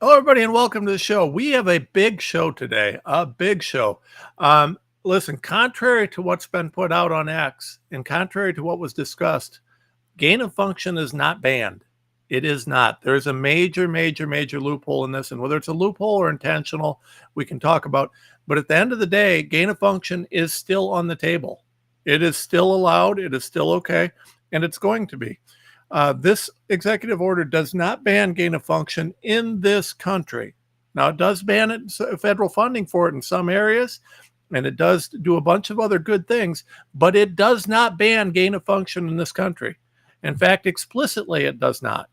Hello, everybody, and welcome to the show. We have a big show today, a big show. Listen, contrary to what's been put out on X and contrary to what was discussed, gain of function is not banned. It is not. There's a major loophole in this, and whether it's a loophole or intentional, we can talk about. But at the end of the day, gain of function is still on the table. It is still allowed. It is still okay, and it's going to be. This executive order does not ban gain of function in this country. Now, it does ban it, federal funding for it in some areas, and it does do a bunch of other good things, but it does not ban gain of function in this country. In fact, explicitly, it does not.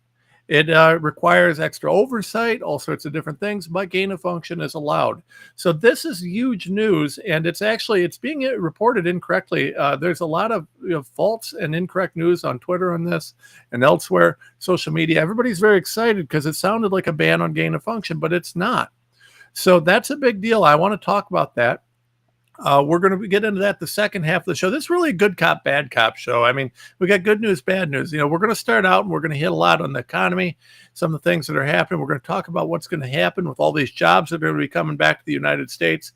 It requires extra oversight, all sorts of different things, but gain of function is allowed. So this is huge news, and it's being reported incorrectly. There's a lot of false and incorrect news on Twitter on this and elsewhere, social media. Everybody's very excited because it sounded like a ban on gain of function, but it's not. So that's a big deal. I want to talk about that. We're going to get into that the second half of the show. This is really a good cop, bad cop show. I mean, we got good news, bad news. We're going to start out and we're going to hit a lot on the economy, some of the things that are happening. We're going to talk about what's going to happen with all these jobs that are going to be coming back to the United States.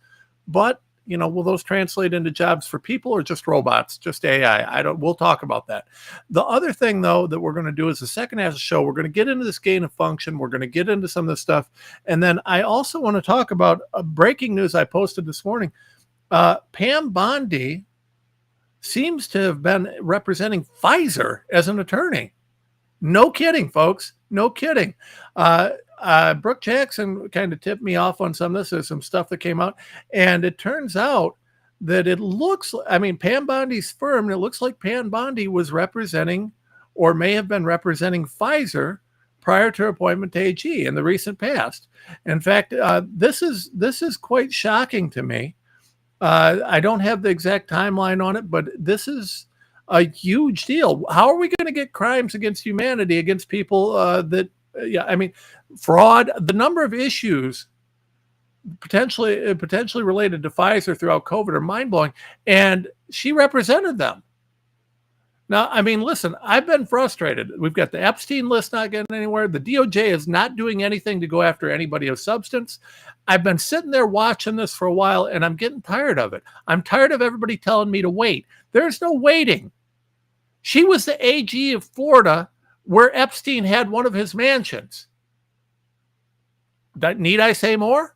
But, will those translate into jobs for people or just robots, just AI? We'll talk about that. The other thing, though, that we're going to do is the second half of the show, we're going to get into this gain of function. We're going to get into some of this stuff. And then I also want to talk about breaking news I posted this morning. Pam Bondi seems to have been representing Pfizer as an attorney. No kidding, folks. No kidding. Brooke Jackson kind of tipped me off on some of this. There's some stuff that came out, and it turns out that Pam Bondi's firm, it looks like Pam Bondi was representing or may have been representing Pfizer prior to her appointment to AG in the recent past. In fact, this is quite shocking to me. I don't have the exact timeline on it, but this is a huge deal. How are we going to get crimes against humanity against people fraud? The number of issues potentially related to Pfizer throughout COVID are mind-blowing, and she represented them. Now, listen, I've been frustrated. We've got the Epstein list not getting anywhere. The DOJ is not doing anything to go after anybody of substance. I've been sitting there watching this for a while, and I'm getting tired of it. I'm tired of everybody telling me to wait. There's no waiting. She was the AG of Florida, where Epstein had one of his mansions. Need I say more?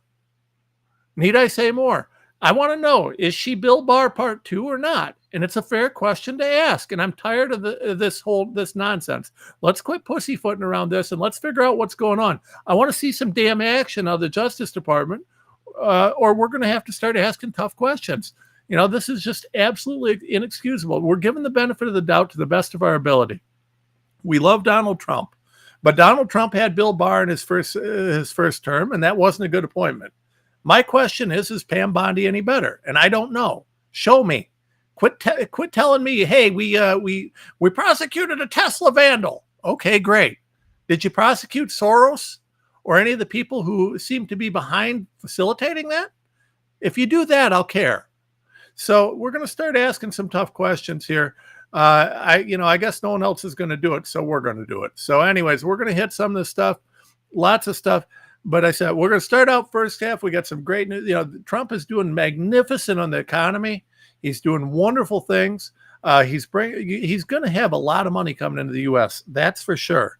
Need I say more? I want to know, is she Bill Barr Part 2 or not? And it's a fair question to ask. And I'm tired of this nonsense. Let's quit pussyfooting around this and let's figure out what's going on. I want to see some damn action out of the Justice Department, or we're going to have to start asking tough questions. This is just absolutely inexcusable. We're given the benefit of the doubt to the best of our ability. We love Donald Trump, but Donald Trump had Bill Barr in his first term, and that wasn't a good appointment. My question is Pam Bondi any better? And I don't know. Show me. Quit telling me, hey, we prosecuted a Tesla vandal. Okay, great. Did you prosecute Soros or any of the people who seem to be behind facilitating that? If you do that, I'll care. So we're going to start asking some tough questions here. I guess no one else is going to do it, so we're going to do it. So anyways, we're going to hit some of this stuff, lots of stuff. But I said, we're going to start out first half. We got some great news. Trump is doing magnificent on the economy. He's doing wonderful things. He's going to have a lot of money coming into the U.S. That's for sure.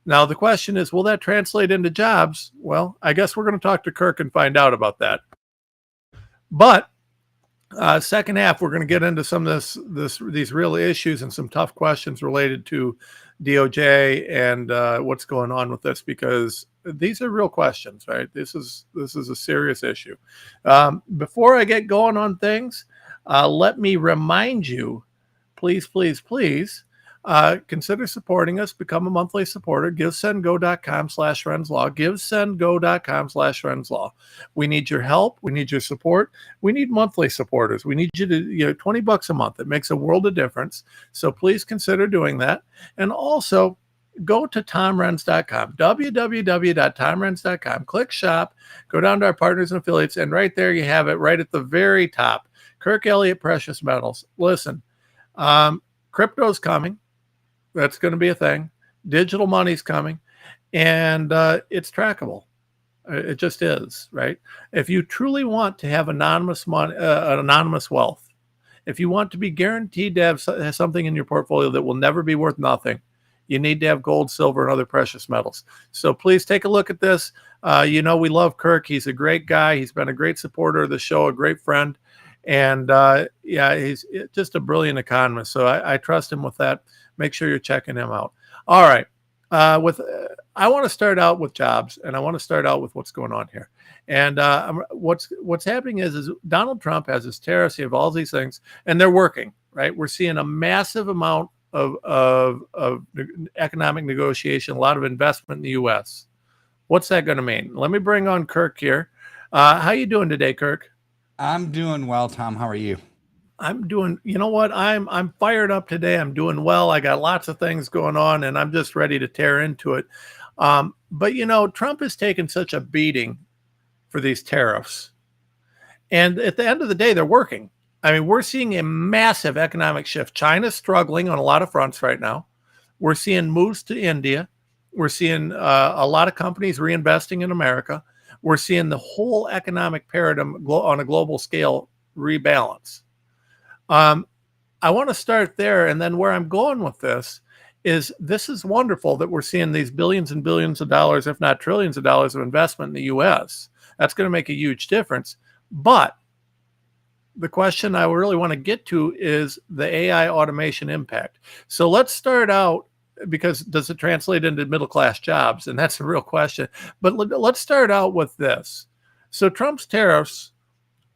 Now, the question is, will that translate into jobs? Well, I guess we're going to talk to Kirk and find out about that. But second half, we're going to get into some of these real issues and some tough questions related to DOJ and what's going on with this, because these are real questions, right? This is a serious issue. Before I get going on things, let me remind you, please, consider supporting us. Become a monthly supporter. GiveSendGo.com/FriendsLaw. GiveSendGo.com/FriendsLaw. We need your help. We need your support. We need monthly supporters. We need you to, $20 a month. It makes a world of difference. So please consider doing that. And also, go to TomRenz.com, www.TomRenz.com. Click shop, go down to our partners and affiliates, and right there you have it right at the very top. Kirk Elliott Precious Metals. Listen, crypto's coming. That's going to be a thing. Digital money's coming, and it's trackable. It just is, right? If you truly want to have anonymous money, anonymous wealth, if you want to be guaranteed to have something in your portfolio that will never be worth nothing, you need to have gold, silver, and other precious metals. So please take a look at this. We love Kirk. He's a great guy. He's been a great supporter of the show, a great friend. And he's just a brilliant economist. So I trust him with that. Make sure you're checking him out. All right. I want to start out with jobs, and I want to start out with what's going on here. And what's happening is Donald Trump has his tariffs, he has all these things, and they're working, right? We're seeing a massive amount of economic negotiation, a lot of investment in the U.S. What's that going to mean? Let me bring on Kirk here. How you doing today, Kirk? I'm doing well, Tom. How are you? I'm doing, you know what? I'm fired up today. I'm doing well. I got lots of things going on, and I'm just ready to tear into it. But Trump has taken such a beating for these tariffs. And at the end of the day, they're working. I mean, we're seeing a massive economic shift. China's struggling on a lot of fronts right now. We're seeing moves to India. We're seeing a lot of companies reinvesting in America. We're seeing the whole economic paradigm on a global scale rebalance. I want to start there, and then where I'm going with this is wonderful that we're seeing these billions and billions of dollars, if not trillions of dollars of investment in the U.S. That's going to make a huge difference. But the question I really want to get to is the AI automation impact. So let's start out, because does it translate into middle-class jobs? And that's a real question. But let's start out with this. So Trump's tariffs,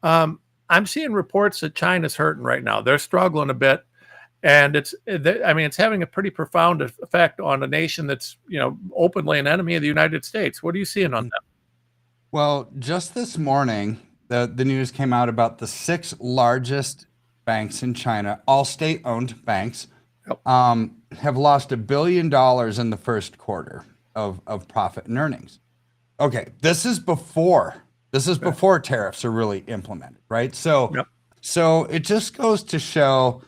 I'm seeing reports that China's hurting right now. They're struggling a bit. And it's having a pretty profound effect on a nation that's, openly an enemy of the United States. What are you seeing on that? Well, just this morning, the news came out about the 6 largest banks in China, all state-owned banks, Yep. Have lost $1 billion in the first quarter of profit and earnings. Okay, this is before tariffs are really implemented, right? So, Yep. So it just goes to show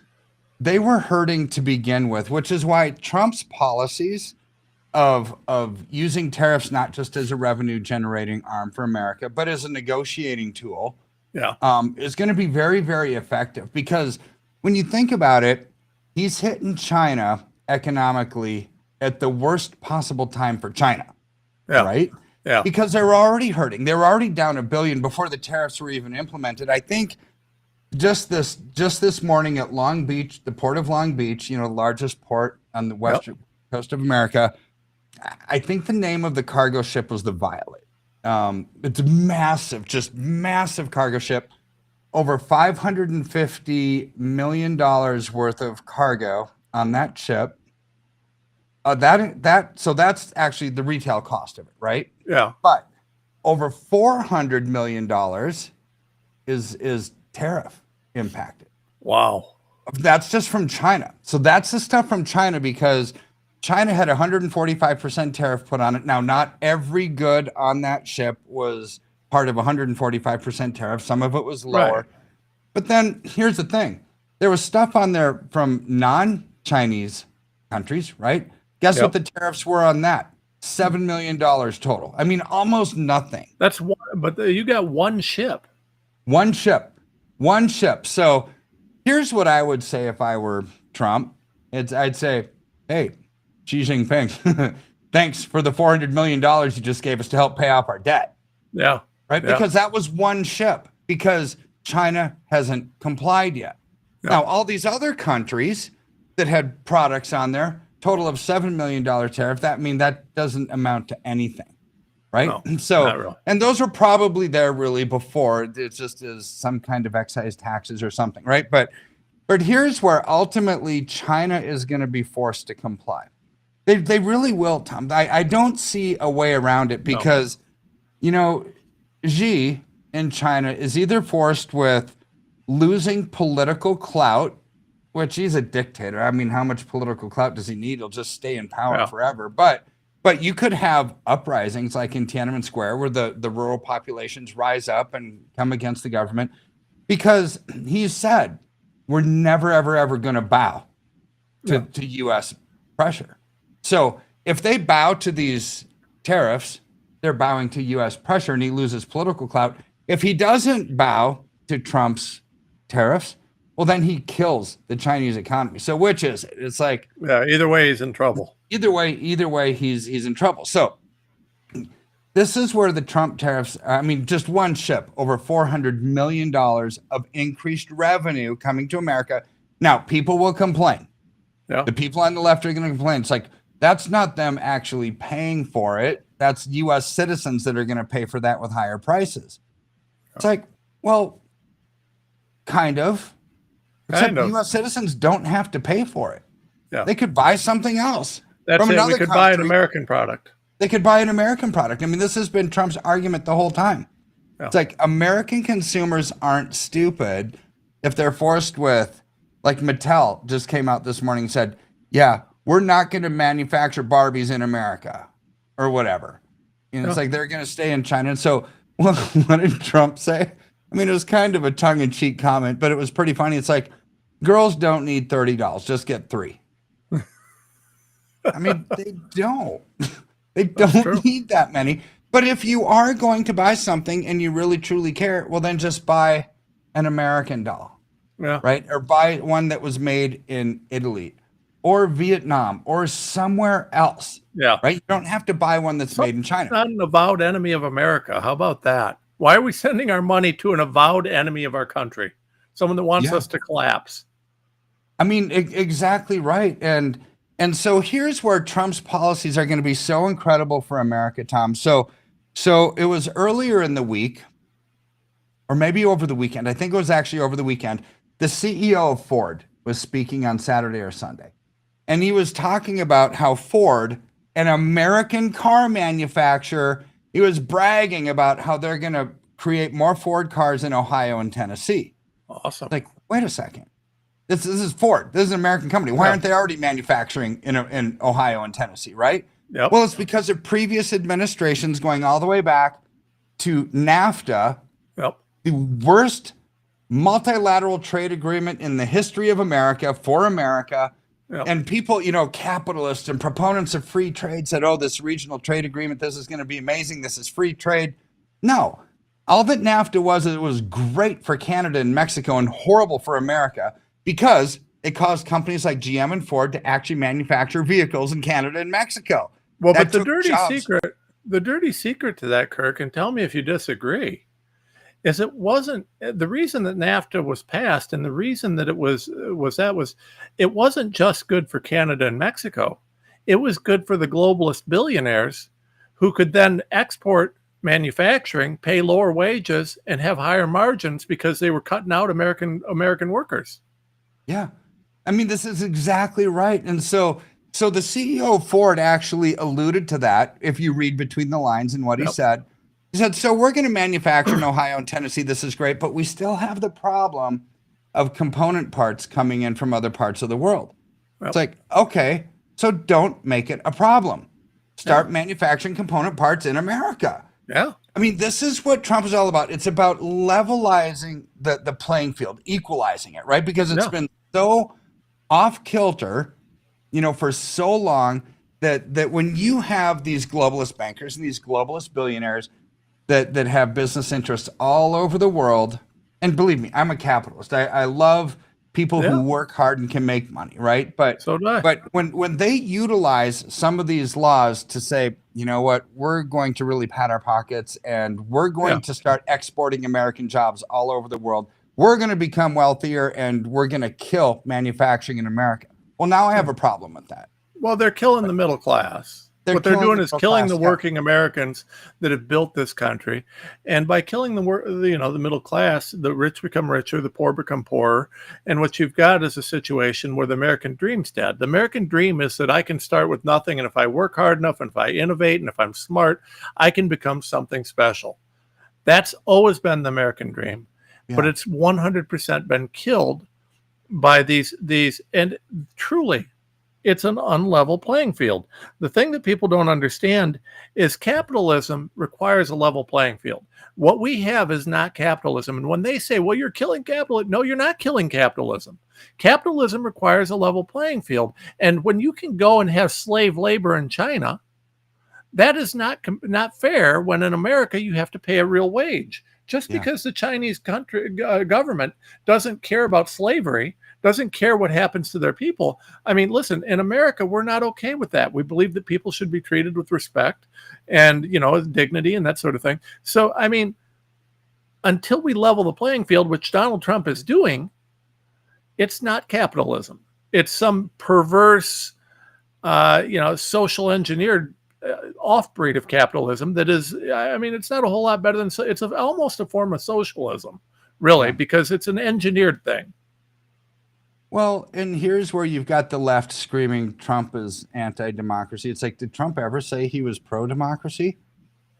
they were hurting to begin with, which is why Trump's policies of using tariffs not just as a revenue generating arm for America, but as a negotiating tool, is going to be very, very effective. Because when you think about it, he's hitting China economically at the worst possible time for China, right? Yeah. Because they were already hurting. They were already down $1 billion before the tariffs were even implemented. I think just this morning at Long Beach, the port of Long Beach, the largest port on the western coast of America, I think the name of the cargo ship was the Violet. It's a massive cargo ship, over $550 million worth of cargo on that ship. So that's actually the retail cost of it, right? Yeah. But over $400 million is tariff impacted. Wow. That's just from China. So that's the stuff from China, because China had 145% tariff put on it. Now, not every good on that ship was part of 145% tariff. Some of it was lower. Right. But then here's the thing. There was stuff on there from non-Chinese countries, right? Guess what the tariffs were on that? $7 million total. I mean, almost nothing. That's one, but you got one ship. One ship. So here's what I would say if I were Trump. I'd say, hey, Xi Jinping, thanks for the $400 million you just gave us to help pay off our debt. Yeah. Right? Yeah. Because that was one ship, because China hasn't complied yet. Yeah. Now, all these other countries that had products on there, total of $7 million tariff, that doesn't amount to anything. Right? No, So, not really. and those were probably there really before. It just is some kind of excise taxes or something, right? But here's where ultimately China is going to be forced to comply. They really will, Tom. I don't see a way around it, because, Xi in China is either forced with losing political clout, which he's a dictator. I mean, how much political clout does he need? He'll just stay in power forever. But you could have uprisings like in Tiananmen Square, where the rural populations rise up and come against the government, because he said we're never, ever, ever going to bow to U.S. pressure. So if they bow to these tariffs, they're bowing to U.S. pressure and he loses political clout. If he doesn't bow to Trump's tariffs, well, then he kills the Chinese economy. So which is it? It's like, yeah, either way, he's in trouble. Either way, he's in trouble. So this is where the Trump tariffs, I mean, just one ship, over $400 million of increased revenue coming to America. Now, people will complain. Yeah. The people on the left are going to complain. It's like, that's not them actually paying for it. That's U.S. citizens that are going to pay for that with higher prices. It's like, well, kind of. Except U.S. citizens don't have to pay for it. Yeah. They could buy something else. That's from it. We could buy an American product. They could buy an American product. I mean, this has been Trump's argument the whole time. Yeah. It's like American consumers aren't stupid if they're forced with, like Mattel just came out this morning and said, yeah, we're not going to manufacture Barbies in America or whatever. And it's like they're going to stay in China. And so what did Trump say? I mean, it was kind of a tongue-in-cheek comment, but it was pretty funny. It's like, girls don't need $30. Just get 3. I mean, they don't. They don't need that many. But if you are going to buy something and you really, truly care, well, then just buy an American doll. Yeah. Right? Or buy one that was made in Italy or Vietnam or somewhere else. Yeah. Right? You don't have to buy one that's made in China. Not an avowed enemy of America. How about that? Why are we sending our money to an avowed enemy of our country? Someone that wants us to collapse. I mean, exactly right. And so here's where Trump's policies are going to be so incredible for America, Tom. So it was earlier in the week, or maybe over the weekend. I think it was actually over the weekend. The CEO of Ford was speaking on Saturday or Sunday. And he was talking about how Ford, an American car manufacturer, he was bragging about how they're going to create more Ford cars in Ohio and Tennessee. Awesome. Like, wait a second. This is Ford. This is an American company. Why aren't they already manufacturing in Ohio and Tennessee, right? Yep. Well, it's because of previous administrations going all the way back to NAFTA, the worst multilateral trade agreement in the history of America for America. Yep. And people, capitalists and proponents of free trade said, oh, this regional trade agreement, this is going to be amazing. This is free trade. No, all that NAFTA was, it was great for Canada and Mexico and horrible for America, because it caused companies like GM and Ford to actually manufacture vehicles in Canada and Mexico. Well, but the dirty secret to that, Kirk, and tell me if you disagree, is it wasn't the reason that NAFTA was passed, and the reason that it was it wasn't just good for Canada and Mexico. It was good for the globalist billionaires who could then export manufacturing, pay lower wages, and have higher margins because they were cutting out American workers. Yeah. I mean, this is exactly right. And so the CEO of Ford actually alluded to that, if you read between the lines in what he said. He said, so we're going to manufacture in Ohio and Tennessee. This is great, but we still have the problem of component parts coming in from other parts of the world. It's like, okay, so don't make it a problem. Start manufacturing component parts in America. Yeah. I mean, this is what Trump is all about. It's about levelizing the playing field, equalizing it, right? Because it's been so off kilter, for so long that when you have these globalist bankers and these globalist billionaires that have business interests all over the world, and believe me, I'm a capitalist. I love people who work hard and can make money, right? But so do I. But when they utilize some of these laws to say, you know what, we're going to really pad our pockets and we're going to start exporting American jobs all over the world. We're going to become wealthier and we're going to kill manufacturing in America. Well, now I have a problem with that. Well, they're killing the middle class. What they're doing is killing the working Americans that have built this country. And by killing the middle class, the rich become richer, the poor become poorer. And what you've got is a situation where the American dream's dead. The American dream is that I can start with nothing. And if I work hard enough, and if I innovate, and if I'm smart, I can become something special. That's always been the American dream. Yeah. But it's 100% been killed by these, and truly, it's an unlevel playing field. The thing that people don't understand is capitalism requires a level playing field. What we have is not capitalism. And when they say, well, you're killing capitalism, no, you're not killing capitalism. Capitalism requires a level playing field. And when you can go and have slave labor in China, That is not fair when in America you have to pay a real wage. Just Yeah. because the Chinese government doesn't care about slavery, doesn't care what happens to their people. I mean, listen, in America, we're not okay with that. We believe that people should be treated with respect and, dignity and that sort of thing. So, I mean, until we level the playing field, which Donald Trump is doing, it's not capitalism. It's some perverse, social engineered off-breed of capitalism that is, I mean, it's not a whole lot better than, it's almost a form of socialism, really, because it's an engineered thing. Well, and here's where you've got the left screaming Trump is anti-democracy. It's like, did Trump ever say he was pro-democracy?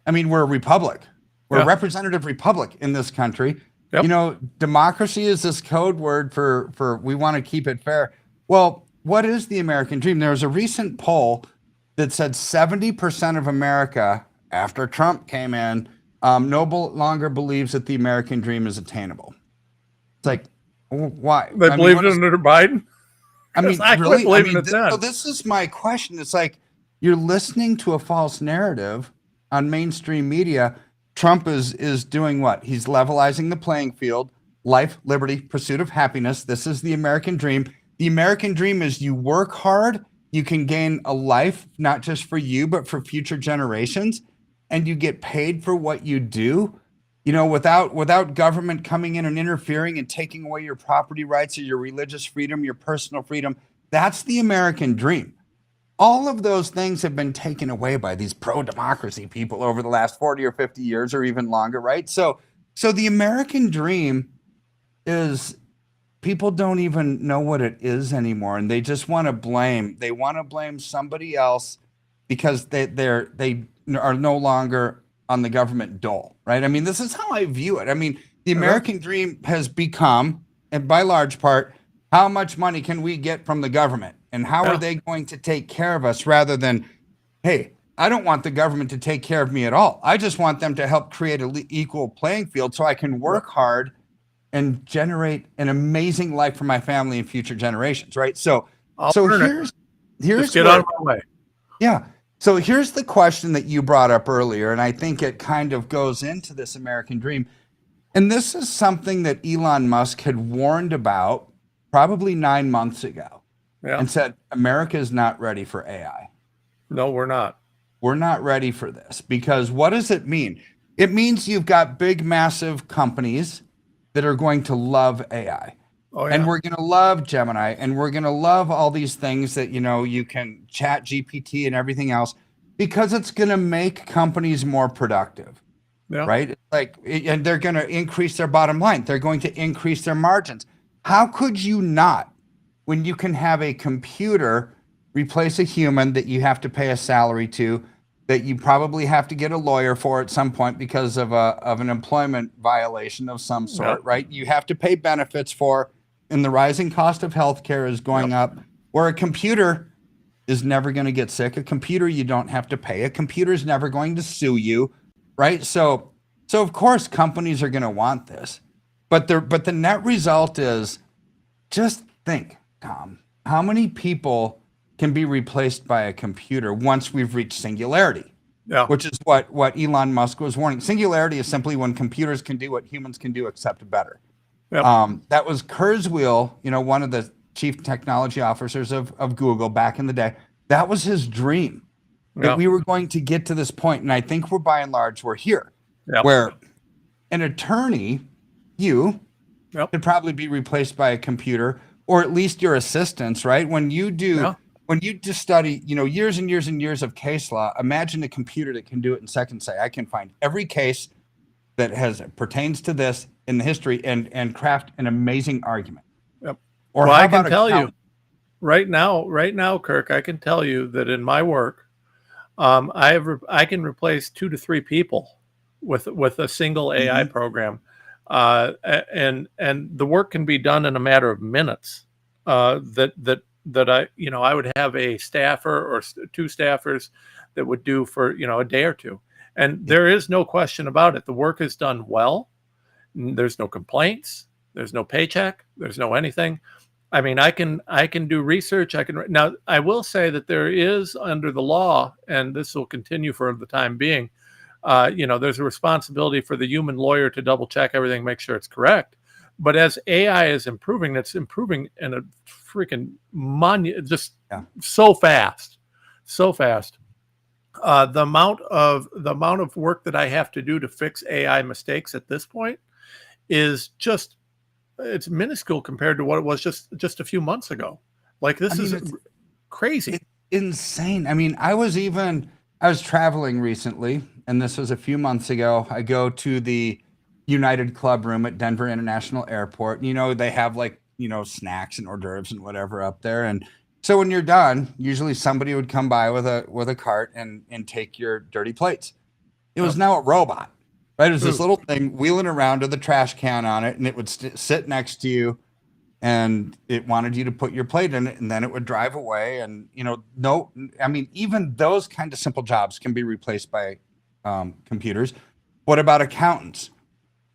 I mean, we're a republic. We're a representative republic in this country. Yep. Democracy is this code word for we want to keep it fair. Well, what is the American dream? There was a recent poll that said 70% of America, after Trump came in, no longer believes that the American dream is attainable. It's like, why? They believed it under Biden? I mean, really? So this is my question. It's like, you're listening to a false narrative on mainstream media. Trump is doing what? He's levelizing the playing field. Life, liberty, pursuit of happiness. This is the American dream. The American dream is you work hard, you can gain a life, not just for you, but for future generations, and you get paid for what you do, without government coming in and interfering and taking away your property rights or your religious freedom, your personal freedom. That's the American dream. All of those things have been taken away by these pro-democracy people over the last 40 or 50 years or even longer, right? So the American dream is, people don't even know what it is anymore, and they just want to blame. They want to blame somebody else because they are no longer on the government dole, right? I mean, this is how I view it. I mean, the American dream has become, and by large part, how much money can we get from the government? And how are they going to take care of us, rather than, hey, I don't want the government to take care of me at all. I just want them to help create an equal playing field so I can work hard and generate an amazing life for my family and future generations, right? So here's just get out of my way. Yeah. So here's the question that you brought up earlier, and I think it kind of goes into this American dream. And this is something that Elon Musk had warned about probably 9 months ago. And said, America is not ready for AI. No, we're not. We're not ready for this, because what does it mean? It means you've got big, massive companies that are going to love AI. And we're going to love Gemini, and we're going to love all these things that, you can chat GPT and everything else, because it's going to make companies more productive, right? And they're going to increase their bottom line. They're going to increase their margins. How could you not, when you can have a computer replace a human that you have to pay a salary to, that you probably have to get a lawyer for at some point because of an employment violation of some sort, right? You have to pay benefits for, and the rising cost of healthcare is going up, where a computer is never going to get sick. A computer you don't have to pay. A computer is never going to sue you, right? So of course companies are going to want this, but the net result is, just think, Tom, how many people can be replaced by a computer once we've reached singularity? Which is what Elon Musk was warning. Singularity is simply when computers can do what humans can do, except better. That was Kurzweil, one of the chief technology officers of Google back in the day. That was his dream, that we were going to get to this point. And I think by and large, we're here, where an attorney, could probably be replaced by a computer, or at least your assistants, right? When you just study, years and years and years of case law, imagine a computer that can do it in seconds. Say, I can find every case that pertains to this in the history and craft an amazing argument. Or I can tell you right now, Kirk, I can tell you that in my work, I can replace 2 to 3 people with a single AI program. And the work can be done in a matter of minutes. That I would have a staffer or 2 staffers that would do for a day or 2, and there is no question about it. The work is done well. There's no complaints. There's no paycheck. There's no anything. I mean, I can do research. Now. I will say that there is under the law, and this will continue for the time being. There's a responsibility for the human lawyer to double check everything, make sure it's correct. But as AI is improving, it's improving in a freaking just Yeah. so fast, so fast. The amount of work that I have to do to fix AI mistakes at this point is just it's minuscule compared to what it was just a few months ago. Like I this mean, is crazy. it's insane. I mean, I was traveling recently, and this was a few months ago. I go to the United Club room at Denver International Airport. They have like, snacks and hors d'oeuvres and whatever up there. And so when you're done, usually somebody would come by with a cart and take your dirty plates. It was now a robot, right? It was this little thing wheeling around with a trash can on it, and it would sit next to you, and it wanted you to put your plate in it, and then it would drive away. And no, I mean, even those kind of simple jobs can be replaced by computers. What about accountants?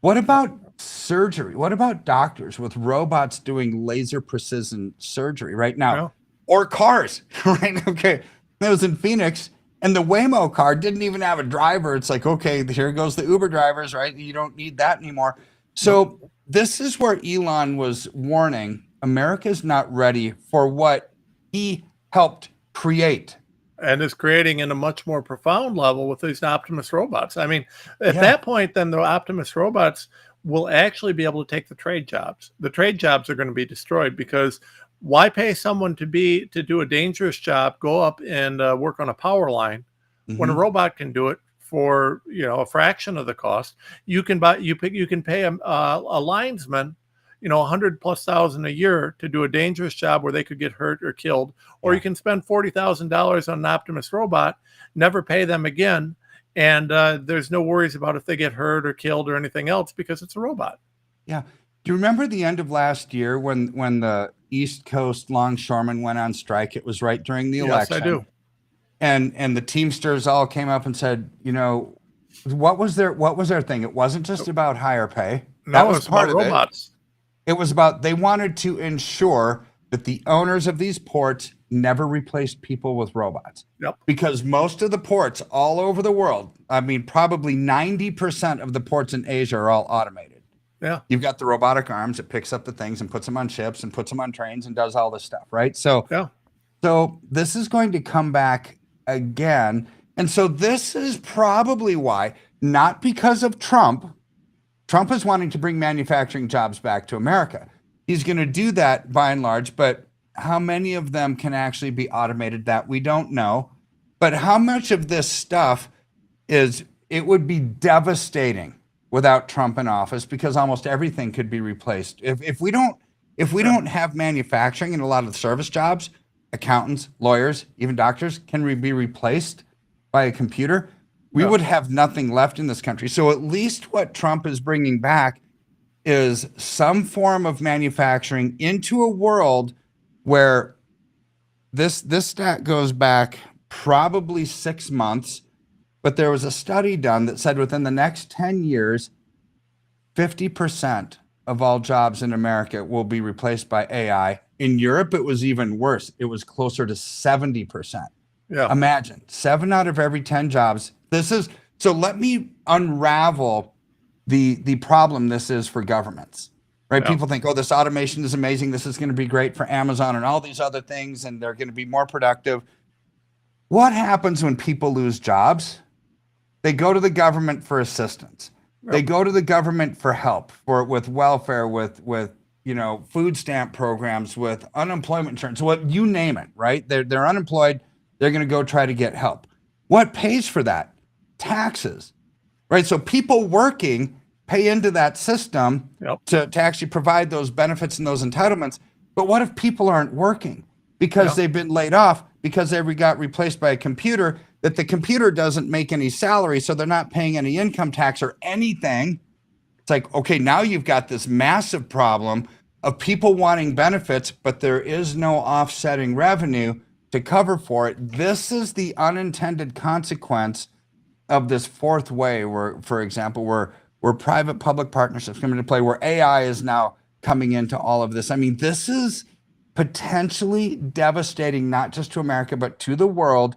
What about surgery? What about doctors with robots doing laser precision surgery right now? Yeah. Or cars, right? Okay. I was in Phoenix, and the Waymo car didn't even have a driver. It's like, okay, here goes the Uber drivers, right? You don't need that anymore. So this is where Elon was warning America's not ready for what he helped create. And is creating in a much more profound level with these Optimus robots. I mean, at Yeah. that point, then the Optimus robots will actually be able to take the trade jobs. The trade jobs are going to be destroyed because why pay someone to do a dangerous job, go up and work on a power line when a Mhm. robot can do it for a fraction of the cost? You can pay a linesman 100,000+ a year to do a dangerous job where they could get hurt or killed, or Yeah. you can spend $40,000 on an Optimus robot, never pay them again, and there's no worries about if they get hurt or killed or anything else because it's a robot. Yeah. Do you remember the end of last year when the East Coast longshoremen went on strike? It was right during the Yes, I election. do. And the Teamsters all came up and said, what was their thing? It wasn't just about higher pay. That No, was it's part about of it. robots. It was about they wanted to ensure that the owners of these ports never replaced people with robots. Yep. Because most of the ports all over the world, I mean, probably 90% of the ports in Asia are all automated. Yeah. You've got the robotic arms that picks up the things and puts them on ships and puts them on trains and does all this stuff, right? So this is going to come back again. And so this is probably why, not because of Trump. Trump is wanting to bring manufacturing jobs back to America. He's going to do that by and large, but how many of them can actually be automated, that we don't know. But how much of this stuff it would be devastating without Trump in office, because almost everything could be replaced. If we don't have manufacturing in a lot of the service jobs, accountants, lawyers, even doctors can be replaced by a computer, we would have nothing left in this country. So at least what Trump is bringing back is some form of manufacturing into a world where this stat goes back probably 6 months, but there was a study done that said within the next 10 years, 50% of all jobs in America will be replaced by AI. In Europe, it was even worse. It was closer to 70%. Yeah. Imagine 7 out of every 10 jobs. So let me unravel the problem this is for governments, right? Yeah. People think, oh, this automation is amazing. This is going to be great for Amazon and all these other things, and they're going to be more productive. What happens when people lose jobs? They go to the government for assistance. Yep. They go to the government for help, with welfare, with food stamp programs, with unemployment insurance, what you name it, right? They're unemployed. They're going to go try to get help. What pays for that? Taxes, right? So people working pay into that system to actually provide those benefits and those entitlements. But what if people aren't working because they've been laid off, because they got replaced by a computer, that the computer doesn't make any salary, so they're not paying any income tax or anything? It's like, okay, now you've got this massive problem of people wanting benefits, but there is no offsetting revenue to cover for it. This is the unintended consequence of this fourth way, where, for example, where private public partnerships come into play, where AI is now coming into all of this. I mean, this is potentially devastating, not just to America, but to the world.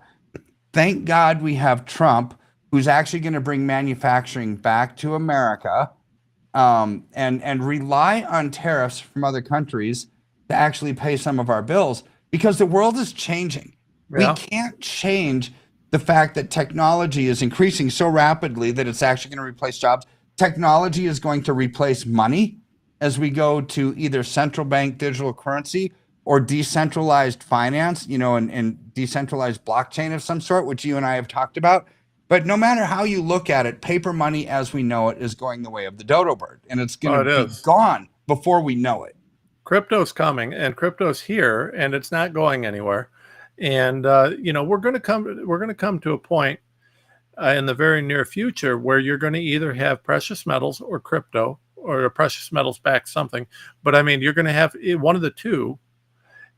Thank God we have Trump, who's actually going to bring manufacturing back to America, and rely on tariffs from other countries to actually pay some of our bills, because the world is changing. We Yeah. can't change the fact that technology is increasing so rapidly that it's actually going to replace jobs. Technology is going to replace money as we go to either central bank digital currency or decentralized finance, and decentralized blockchain of some sort, which you and I have talked about. But no matter how you look at it, paper money as we know it is going the way of the dodo bird, and it's going Oh, to it be is. gone before we know it. Crypto's coming, and crypto's here, and it's not going anywhere. And we're going to come to a point in the very near future where you're going to either have precious metals or crypto, or a precious metals backed something. But I mean, you're going to have one of the two.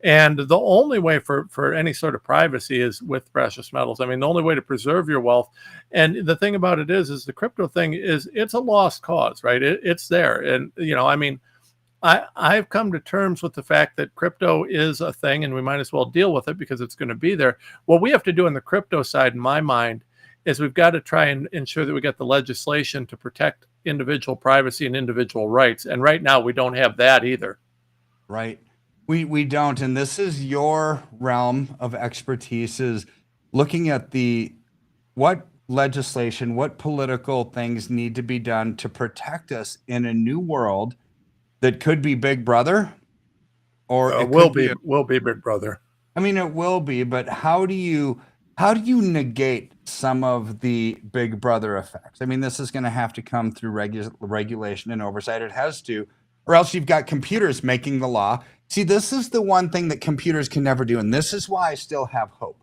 And the only way for any sort of privacy is with precious metals. I mean, the only way to preserve your wealth. And the thing about it is the crypto thing it's a lost cause, right? It's there. And, I mean, I've come to terms with the fact that crypto is a thing and we might as well deal with it because it's going to be there. What we have to do on the crypto side, in my mind, is we've got to try and ensure that we get the legislation to protect individual privacy and individual rights. And right now we don't have that either. Right. We don't. And this is your realm of expertise, is looking at what legislation, what political things need to be done to protect us in a new world that could be Big Brother, or it will be be Big Brother. I mean, it will be, but how do you negate some of the Big Brother effects? I mean, this is going to have to come through regulation and oversight. It has to, or else you've got computers making the law. See, this is the one thing that computers can never do, and this is why I still have hope.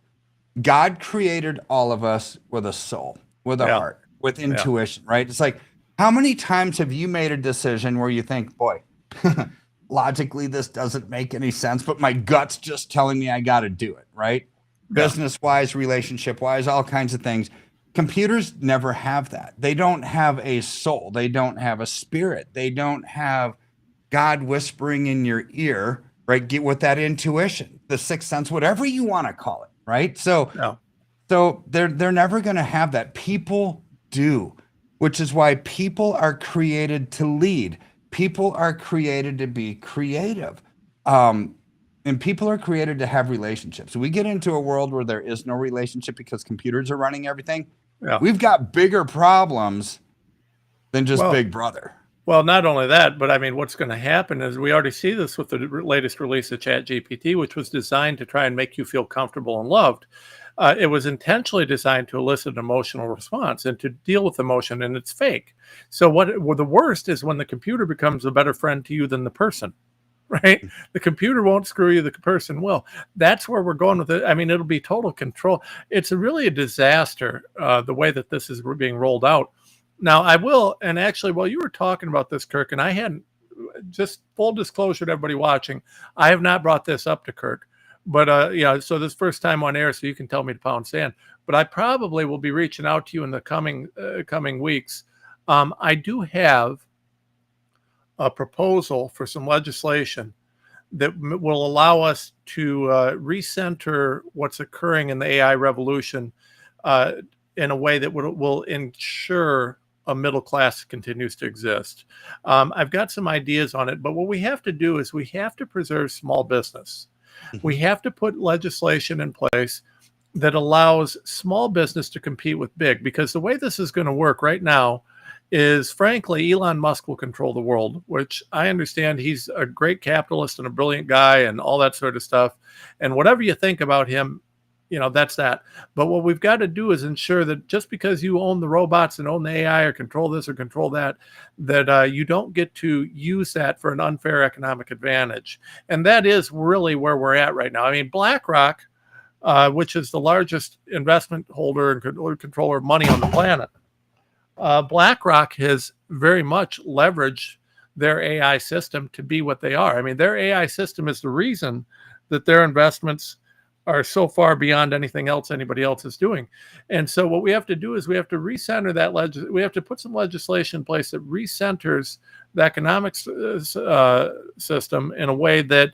God created all of us with a soul, with a heart, with intuition, right? It's like, how many times have you made a decision where you think, boy, logically this doesn't make any sense, but my gut's just telling me I got to do it, right? Business-wise, relationship-wise, all kinds of things. Computers never have that. They don't have a soul. They don't have a spirit. They don't have God whispering in your ear, right? Get with that intuition, the sixth sense, whatever you want to call it, right? So they're never going to have that. People do, which is why people are created to lead. People are created to be creative. And people are created to have relationships. So we get into a world where there is no relationship because computers are running everything. Yeah. We've got bigger problems than just Big Brother. Well, not only that, but I mean, what's going to happen is we already see this with the latest release of ChatGPT, which was designed to try and make you feel comfortable and loved. It was intentionally designed to elicit an emotional response and to deal with emotion, and it's fake. So the worst is when the computer becomes a better friend to you than the person. Right? The computer won't screw you, the person will. That's where we're going with it. I mean, it'll be total control. It's really a disaster, the way that this is being rolled out. Now, I will, and actually, while you were talking about this, Kirk, and I hadn't, just full disclosure to everybody watching, I have not brought this up to Kirk. But, so this first time on air, so you can tell me to pound sand. But I probably will be reaching out to you in the coming weeks. I do have a proposal for some legislation that will allow us to recenter what's occurring in the AI revolution in a way that will ensure a middle class continues to exist. I've got some ideas on it, but what we have to do is we have to preserve small business. We have to put legislation in place that allows small business to compete with big, because the way this is going to work right now is, frankly, Elon Musk will control the world, which I understand he's a great capitalist and a brilliant guy and all that sort of stuff. And whatever you think about him, that's that. But what we've got to do is ensure that just because you own the robots and own the AI or control this or control that, that you don't get to use that for an unfair economic advantage. And that is really where we're at right now. I mean, BlackRock, which is the largest investment holder and controller of money on the planet, BlackRock has very much leveraged their AI system to be what they are. I mean, their AI system is the reason that their investments are so far beyond anything else anybody else is doing. And so what we have to do is we have to recenter that we have to put some legislation in place that recenters the economic system in a way that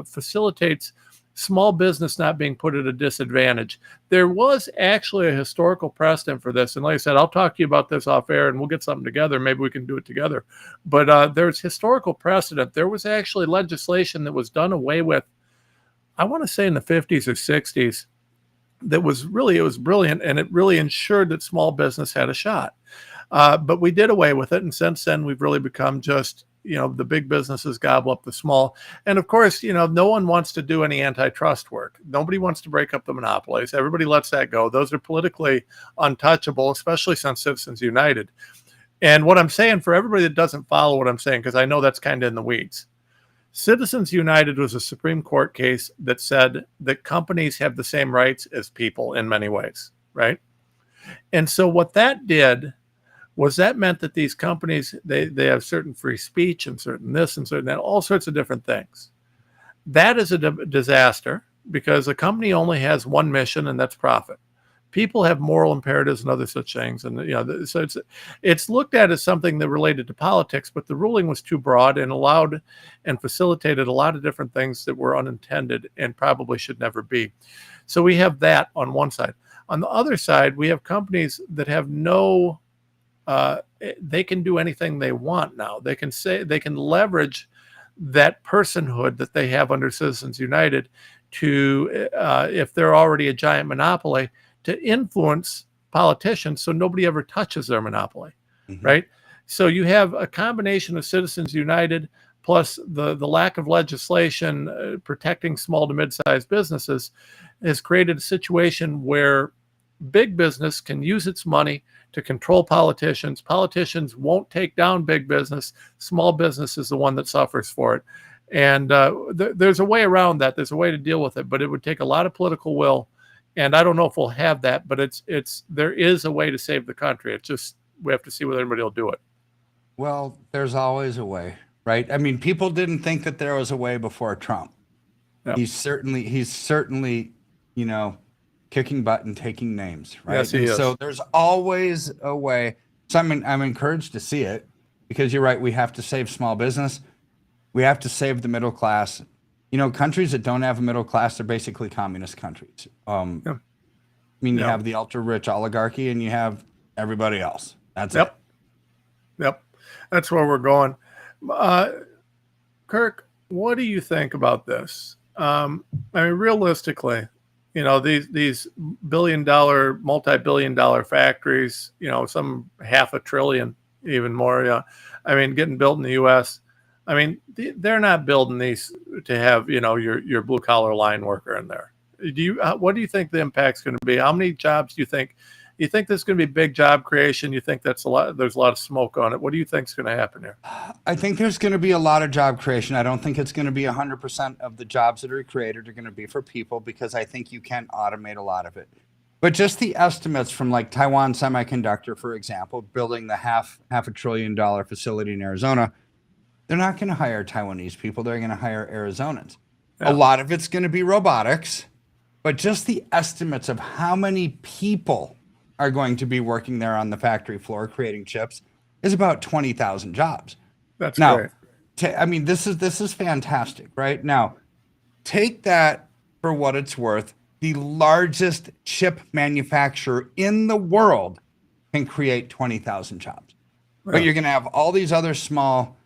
facilitates small business not being put at a disadvantage. There was actually a historical precedent for this. And like I said, I'll talk to you about this off air and we'll get something together. Maybe we can do it together. But there's historical precedent. There was actually legislation that was done away with, I want to say in the 50s or 60s, that was really, it was brilliant. And it really ensured that small business had a shot. But we did away with it. And since then, we've really become just, the big businesses gobble up the small. And of course, no one wants to do any antitrust work. Nobody wants to break up the monopolies. Everybody lets that go. Those are politically untouchable, especially since Citizens United. And what I'm saying for everybody that doesn't follow what I'm saying, because I know that's kind of in the weeds, Citizens United was a Supreme Court case that said that companies have the same rights as people in many ways, right? And so what that did was that meant that these companies, they have certain free speech and certain this and certain that, all sorts of different things. That is a disaster because a company only has one mission, and that's profit. People have moral imperatives and other such things. And, so it's looked at as something that related to politics, but the ruling was too broad and allowed and facilitated a lot of different things that were unintended and probably should never be. So we have that on one side. On the other side, we have companies that have they can do anything they want now. They can leverage that personhood that they have under Citizens United to, if they're already a giant monopoly, to influence politicians so nobody ever touches their monopoly, right? So you have a combination of Citizens United plus the lack of legislation protecting small to mid-sized businesses has created a situation where big business can use its money to control politicians. Politicians won't take down big business. Small business is the one that suffers for it. And there's a way around that. There's a way to deal with it, but it would take a lot of political will. And I don't know if we'll have that, but there is a way to save the country. It's just, we have to see whether anybody will do it. Well, there's always a way, right? I mean, people didn't think that there was a way before Trump. Yep. He's certainly, kicking butt and taking names, right? Yes, he is. So there's always a way. So I'm encouraged to see it because you're right. We have to save small business. We have to save the middle class. Countries that don't have a middle class are basically communist countries. You have the ultra rich oligarchy and you have everybody else. That's it. Yep. That's where we're going. Kirk, what do you think about this? Realistically, these billion-dollar, multi-billion-dollar factories, some $500 billion, even more. Getting built in the U.S. They're not building these to have your blue-collar line worker in there. What do you think the impact's going to be? How many jobs do you think? You think there's going to be big job creation? You think that's a lot? There's a lot of smoke on it. What do you think is going to happen here? I think there's going to be a lot of job creation. I don't think it's going to be 100% of the jobs that are created are going to be for people because I think you can automate a lot of it. But just the estimates from like Taiwan Semiconductor, for example, building the $500 billion facility in Arizona, they're not going to hire Taiwanese people. They're going to hire Arizonans. Yeah. A lot of it's going to be robotics, but just the estimates of how many people are going to be working there on the factory floor creating chips is about 20,000 jobs. That's great. This is fantastic, right? Now, take that for what it's worth. The largest chip manufacturer in the world can create 20,000 jobs. Yeah. But you're going to have all these other small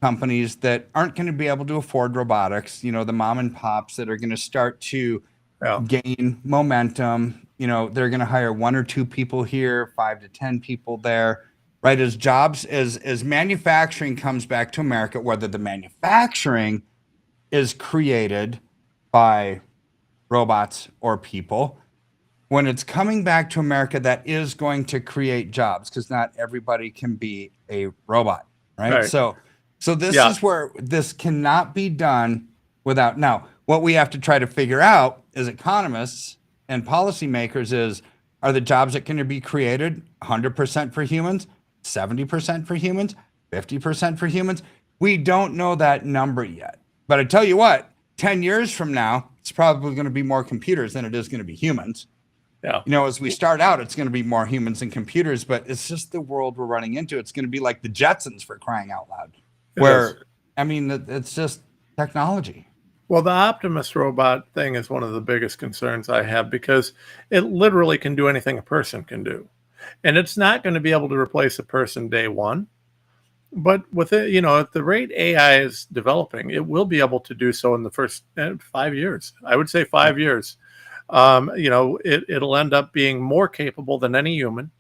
companies that aren't going to be able to afford robotics, the mom and pops that are going to start to gain momentum. They're going to hire 1 or 2 people here, 5 to 10 people there, right? As manufacturing comes back to America, whether the manufacturing is created by robots or people, when it's coming back to America, that is going to create jobs because not everybody can be a robot, right? So this is where this cannot be done without. Now, what we have to try to figure out as economists and policymakers are the jobs that can be created 100% for humans, 70% for humans, 50% for humans? We don't know that number yet. But I tell you what, 10 years from now, it's probably going to be more computers than it is going to be humans. Yeah. You know, as we start out, it's going to be more humans than computers, but it's just the world we're running into. It's going to be like the Jetsons, for crying out loud, where, I mean, it's just technology. Well, the Optimus robot thing is one of the biggest concerns I have, because it literally can do anything a person can do. And it's not going to be able to replace a person day one. But with it, at the rate AI is developing, it will be able to do so in the first 5 years. I would say 5 years. It'll end up being more capable than any human.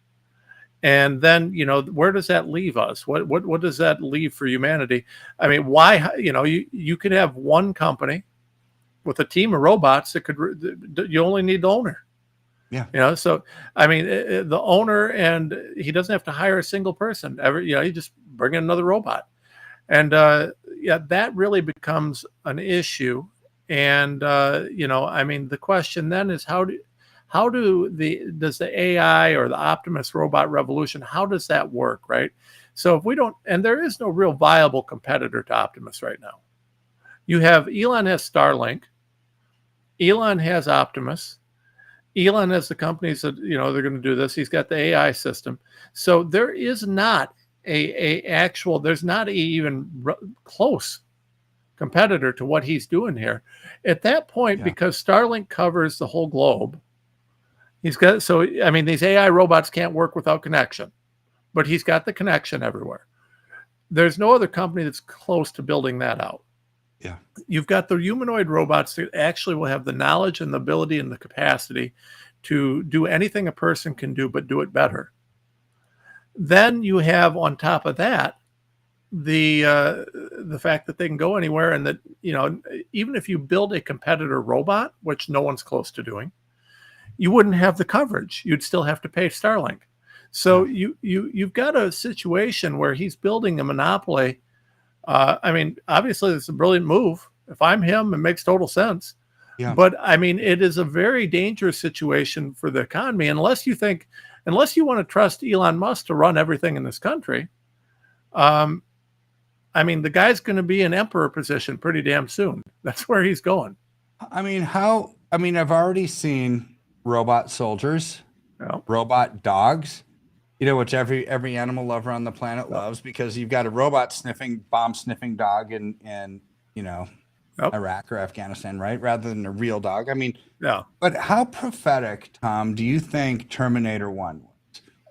And then, where does that leave us? What does that leave for humanity? I mean, why, you could have one company with a team of robots that you only need the owner. Yeah. So, I mean, the owner, and he doesn't have to hire a single person ever, you just bring in another robot. And, that really becomes an issue. And, I mean, the question then is does the AI or the Optimus robot revolution, how does that work, right? So if we don't, and there is no real viable competitor to Optimus right now. You have, Elon has Starlink, Elon has Optimus, Elon has the companies that, they're going to do this. He's got the AI system. So there is not there's not even close competitor to what he's doing here. At that point, because Starlink covers the whole globe, these AI robots can't work without connection, but he's got the connection everywhere. There's no other company that's close to building that out. Yeah. You've got the humanoid robots that actually will have the knowledge and the ability and the capacity to do anything a person can do, but do it better. Then you have, on top of that, the fact that they can go anywhere, and that, even if you build a competitor robot, which no one's close to doing, you wouldn't have the coverage. You'd still have to pay Starlink. So you've got a situation where he's building a monopoly. I mean, obviously, it's a brilliant move. If I'm him, it makes total sense. Yeah. But I mean, it is a very dangerous situation for the economy, unless you want to trust Elon Musk to run everything in this country. I mean, the guy's going to be in emperor position pretty damn soon. That's where he's going. I mean, I've already seen robot soldiers, robot dogs, which every animal lover on the planet loves, because you've got a robot bomb sniffing dog in Iraq or Afghanistan, right? Rather than a real dog. I mean, but how prophetic, Tom, do you think Terminator 1 was?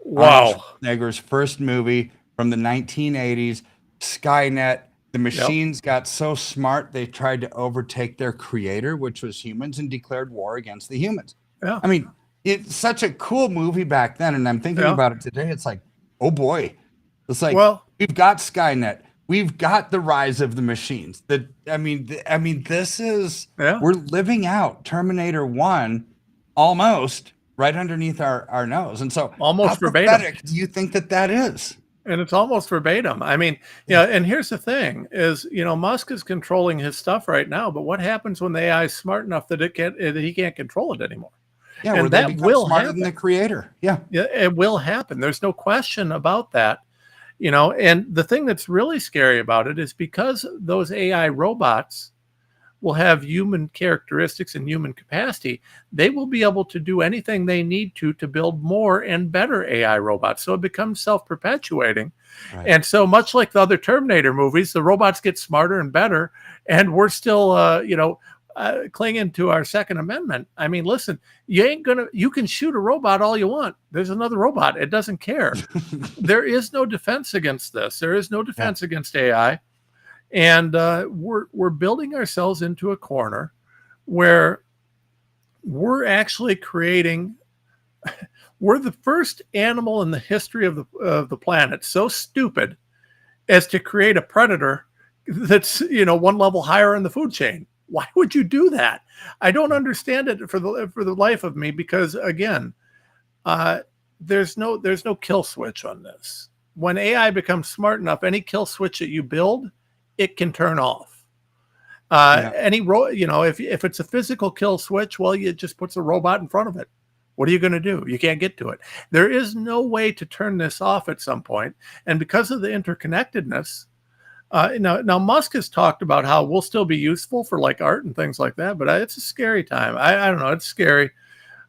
Wow. Arnold Schwarzenegger's first movie from the 1980s, Skynet. The machines got so smart, they tried to overtake their creator, which was humans, and declared war against the humans. Yeah. I mean, it's such a cool movie back then, and I'm thinking about it today. It's like, oh boy, it's like, we've got Skynet, we've got the rise of the machines. This is we're living out Terminator 1 almost right underneath our nose, and so almost verbatim. Pathetic do you think that is? And it's almost verbatim. I mean, and here's the thing is, Musk is controlling his stuff right now, but what happens when the AI is smart enough that he can't control it anymore? Yeah, and that will smarter happen. Than the creator. Yeah, it will happen. There's no question about that. And the thing that's really scary about it is, because those AI robots will have human characteristics and human capacity, they will be able to do anything they need to build more and better AI robots. So it becomes self-perpetuating. Right. And so, much like the other Terminator movies, the robots get smarter and better, and we're still, clinging to our Second Amendment. I mean, listen, you can shoot a robot all you want. There's another robot. It doesn't care. There is no defense against this. There is no defense against AI. And we're building ourselves into a corner where we're actually creating. We're the first animal in the history of the planet so stupid as to create a predator that's one level higher in the food chain. Why would you do that? I don't understand it for the life of me, because again, there's no kill switch on this. When AI becomes smart enough, any kill switch that you build, it can turn off. If it's a physical kill switch, well, it just puts a robot in front of it. What are you going to do? You can't get to it. There is no way to turn this off at some point. And because of the interconnectedness, Now Musk has talked about how we'll still be useful for like art and things like that, but it's a scary time. I don't know. It's scary.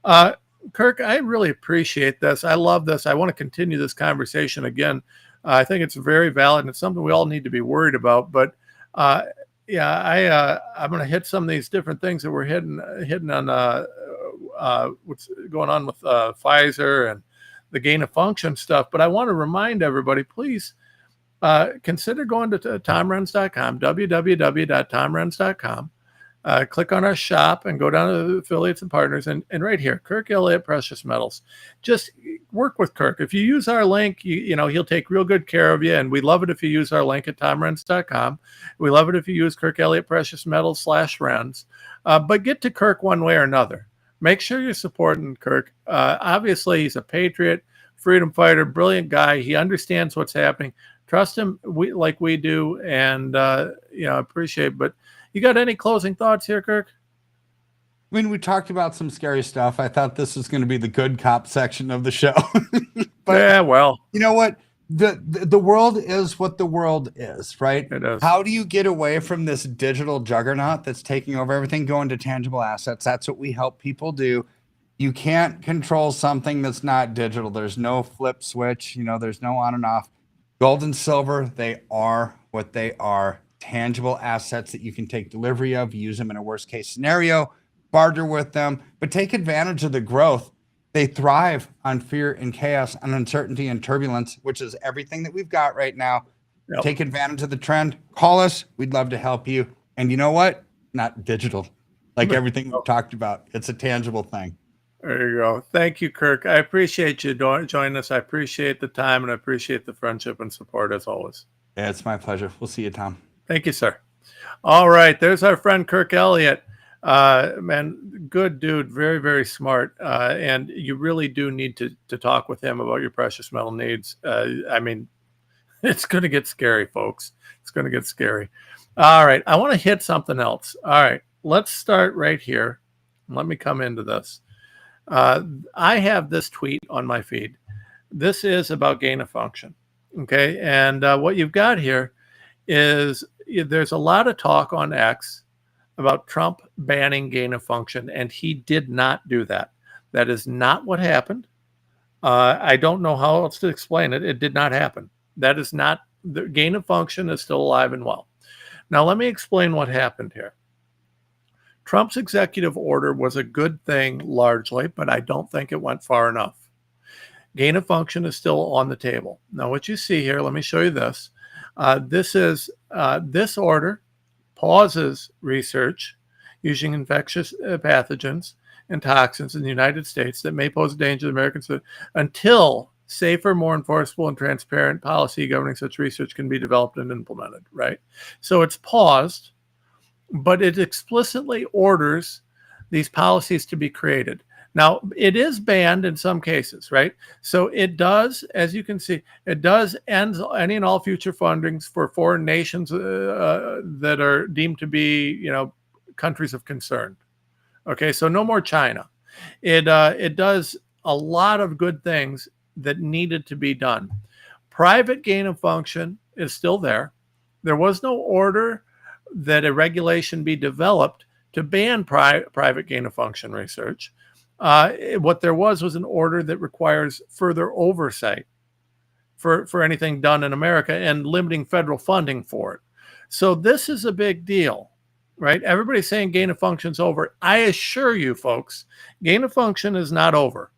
Uh, Kirk, I really appreciate this. I love this. I want to continue this conversation again. I think it's very valid and it's something we all need to be worried about. But I'm going to hit some of these different things that we're hitting on what's going on with Pfizer and the gain of function stuff. But I want to remind everybody, please consider going to tomrenz.com, www.tomrenz.com. Click on our shop and go down to affiliates and partners, and right here, Kirk Elliott Precious Metals. Just work with Kirk. If you use our link, he'll take real good care of you, and we love it if you use our link at tomrenz.com. We love it if you use Kirk Elliott Precious Metals /Renz. But get to Kirk one way or another. Make sure you're supporting Kirk. Obviously, he's a patriot, freedom fighter, brilliant guy. He understands what's happening. Trust him like we do, and appreciate it. But you got any closing thoughts here, Kirk? I mean, we talked about some scary stuff. I thought this was going to be the good cop section of the show. But yeah, well, you know what? The world is what the world is, right? It is. How do you get away from this digital juggernaut that's taking over everything, going to tangible assets? That's what we help people do. You can't control something that's not digital. There's no flip switch. There's no on and off. Gold and silver, they are what they are. Tangible assets that you can take delivery of, use them in a worst case scenario, barter with them, but take advantage of the growth. They thrive on fear and chaos and uncertainty and turbulence, which is everything that we've got right now. Yep. Take advantage of the trend. Call us. We'd love to help you. And you know what? Not digital, like everything we've talked about. It's a tangible thing. There you go. Thank you, Kirk. I appreciate you joining us. I appreciate the time and I appreciate the friendship and support as always. Yeah, it's my pleasure. We'll see you, Tom. Thank you, sir. All right. There's our friend, Kirk Elliott. Man, good dude. Very, very smart. And you really do need to talk with him about your precious metal needs. I mean, it's going to get scary, folks. It's going to get scary. All right. I want to hit something else. All right. Let's start right here. Let me come into this. I have this tweet on my feed. This is about gain of function. Okay. And what you've got here is there's a lot of talk on X about Trump banning gain of function, and he did not do that. That is not what happened. I don't know how else to explain it. It did not happen. That is not, the gain of function is still alive and well. Now, let me explain what happened here. Trump's executive order was a good thing largely, but I don't think it went far enough. Gain of function is still on the table. Now, what you see here, let me show you this. This order pauses research using infectious pathogens and toxins in the United States that may pose a danger to Americans until safer, more enforceable, and transparent policy governing such research can be developed and implemented, right? So it's paused, but it explicitly orders these policies to be created. Now, it is banned in some cases, right? So it does, as you can see, it does end any and all future fundings for foreign nations that are deemed to be, countries of concern. Okay, so no more China. It does a lot of good things that needed to be done. Private gain of function is still there. There was no order that a regulation be developed to ban private gain of function research. What there was an order that requires further oversight for anything done in America and limiting federal funding for it. So this is a big deal, right? Everybody's saying gain of function's over. I assure you, folks, gain of function is not over.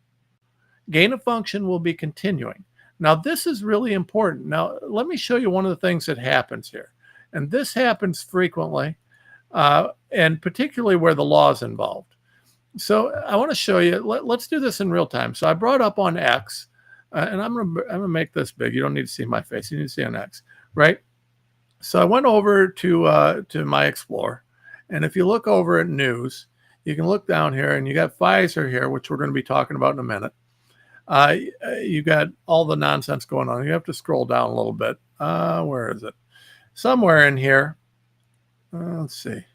Gain of function will be continuing. Now, this is really important. Now, let me show you one of the things that happens here. And this happens frequently, and particularly where the law is involved. So I want to show you, let's do this in real time. So I brought up on X, and I'm gonna make this big. You don't need to see my face. You need to see on X, right? So I went over to my Explorer, and if you look over at news, you can look down here, and you got Pfizer here, which we're going to be talking about in a minute. You got all the nonsense going on. You have to scroll down a little bit. Where is it? Somewhere in here. Let's see.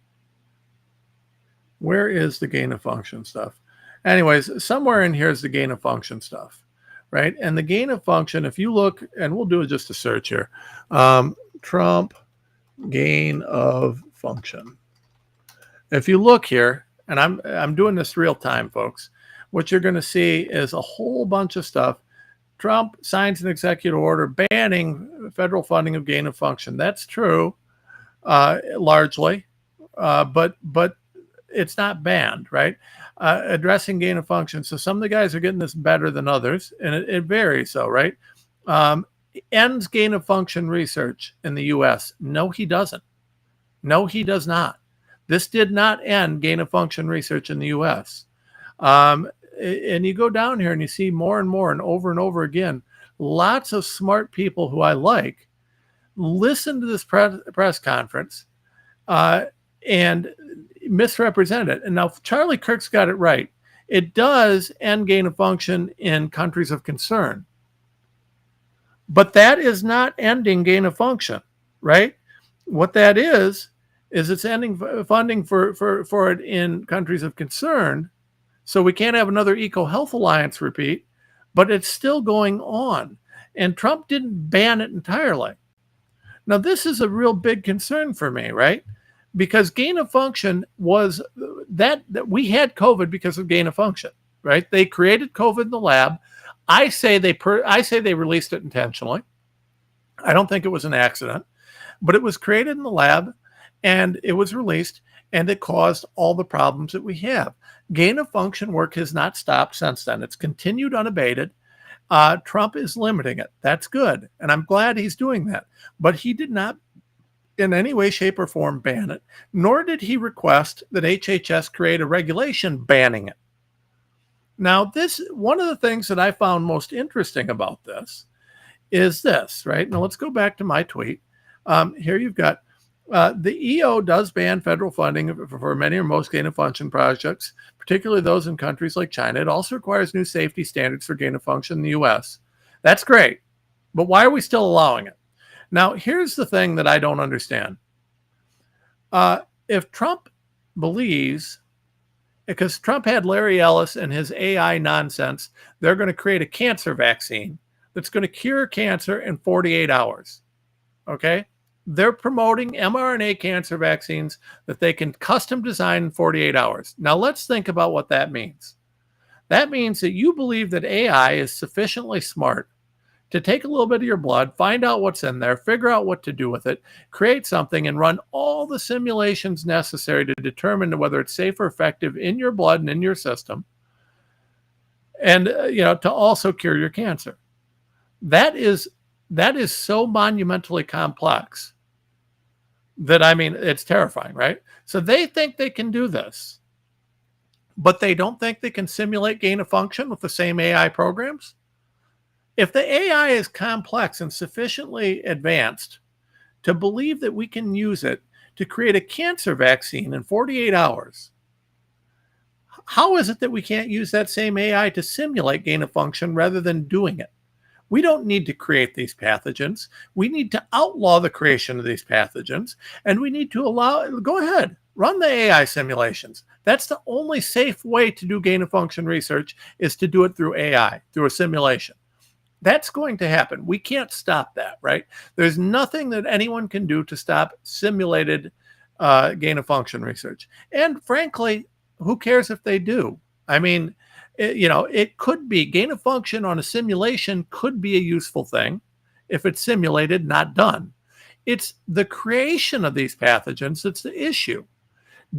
Where is the gain of function stuff? Anyways, somewhere in here is the gain of function stuff, right? And the gain of function, if you look, and we'll do just a search here. Trump gain of function. If you look here, and I'm doing this real time, folks, what you're going to see is a whole bunch of stuff. Trump signs an executive order banning federal funding of gain of function. That's true, largely, but it's not banned, right? Addressing gain of function. So some of the guys are getting this better than others, and it varies, though, right? Ends gain of function research in the U.S. No, he doesn't. No, he does not. This did not end gain of function research in the U.S. And you go down here and you see more and more and over again, lots of smart people who I like listen to this press conference and misrepresent it. And now Charlie Kirk's got it right. It does end gain of function in countries of concern. But that is not ending gain of function, right? What that is it's ending funding for it in countries of concern. So we can't have another EcoHealth Alliance repeat, but it's still going on. And Trump didn't ban it entirely. Now, this is a real big concern for me, right? Because gain of function was that we had COVID because of gain of function, right? They created COVID in the lab. I say they released it intentionally. I don't think it was an accident, but it was created in the lab and it was released and it caused all the problems that we have. Gain of function work has not stopped since then. It's continued unabated. Trump is limiting it. That's good. And I'm glad he's doing that. But he did not in any way, shape, or form ban it, nor did he request that HHS create a regulation banning it. Now, one of the things that I found most interesting about this is this, right? Now, let's go back to my tweet. Here you've got the EO does ban federal funding for many or most gain of function projects, particularly those in countries like China. It also requires new safety standards for gain of function in the U.S. That's great, but why are we still allowing it? Now, here's the thing that I don't understand. If Trump believes, because Trump had Larry Ellis and his AI nonsense, they're going to create a cancer vaccine that's going to cure cancer in 48 hours. Okay? They're promoting mRNA cancer vaccines that they can custom design in 48 hours. Now, let's think about what that means. That means that you believe that AI is sufficiently smart to take a little bit of your blood, find out what's in there, figure out what to do with it, create something, and run all the simulations necessary to determine whether it's safe or effective in your blood and in your system, and to also cure your cancer. That is so monumentally complex that, I mean, it's terrifying, right? So they think they can do this, but they don't think they can simulate gain of function with the same AI programs. If the AI is complex and sufficiently advanced to believe that we can use it to create a cancer vaccine in 48 hours, how is it that we can't use that same AI to simulate gain of function rather than doing it? We don't need to create these pathogens. We need to outlaw the creation of these pathogens, and we need to go ahead, run the AI simulations. That's the only safe way to do gain of function research, is to do it through AI, through a simulation. That's going to happen. We can't stop that, right? There's nothing that anyone can do to stop simulated gain of function research. And frankly, who cares if they do? I mean, it could be gain of function on a simulation could be a useful thing if it's simulated, not done. It's the creation of these pathogens that's the issue.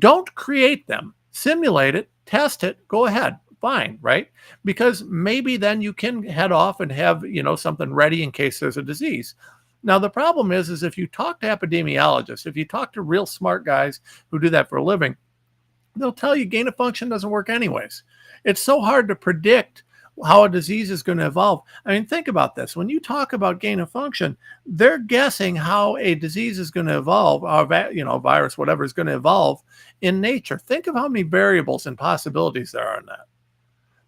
Don't create them. Simulate it, test it, go ahead. Fine, right? Because maybe then you can head off and have, something ready in case there's a disease. Now, the problem is if you talk to epidemiologists, if you talk to real smart guys who do that for a living, they'll tell you gain of function doesn't work anyways. It's so hard to predict how a disease is going to evolve. I mean, think about this. When you talk about gain of function, they're guessing how a disease is going to evolve, or virus, whatever, is going to evolve in nature. Think of how many variables and possibilities there are in that.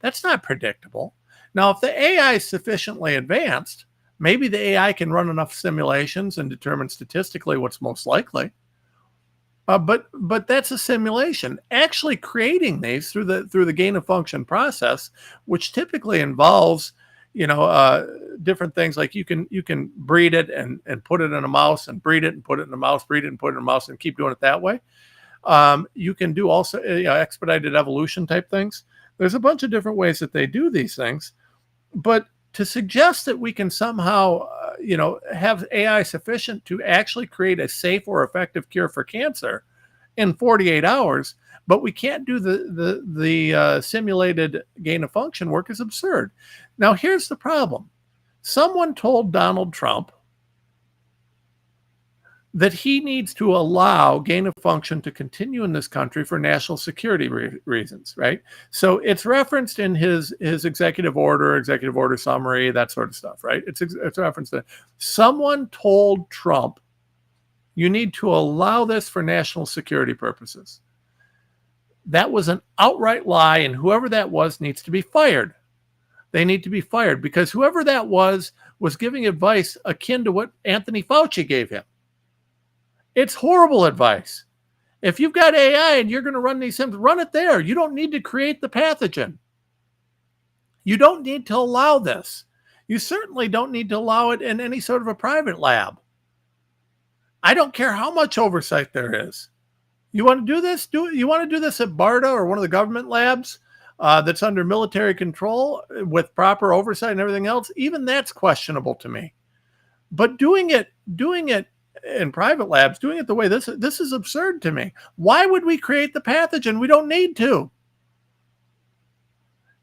That's not predictable. Now, if the AI is sufficiently advanced, maybe the AI can run enough simulations and determine statistically what's most likely. But that's a simulation. Actually creating these through the gain of function process, which typically involves, different things like you can breed it and put it in a mouse and breed it and put it in a mouse, breed it and put it in a mouse and keep doing it that way. You can do also expedited evolution type things. There's a bunch of different ways that they do these things, but to suggest that we can somehow, have AI sufficient to actually create a safe or effective cure for cancer in 48 hours, but we can't do the simulated gain of function work is absurd. Now, here's the problem. Someone told Donald Trump that he needs to allow gain of function to continue in this country for national security reasons, right? So it's referenced in his executive order summary, that sort of stuff, right? It's referenced to someone told Trump, you need to allow this for national security purposes. That was an outright lie, and whoever that was needs to be fired. They need to be fired because whoever that was giving advice akin to what Anthony Fauci gave him. It's horrible advice. If you've got AI and you're going to run these symptoms, run it there. You don't need to create the pathogen. You don't need to allow this. You certainly don't need to allow it in any sort of a private lab. I don't care how much oversight there is. You want to do this? You want to do this at BARDA or one of the government labs that's under military control with proper oversight and everything else? Even that's questionable to me. But doing it in private labs, doing it the way this is absurd to me. Why would we create the pathogen? We don't need to.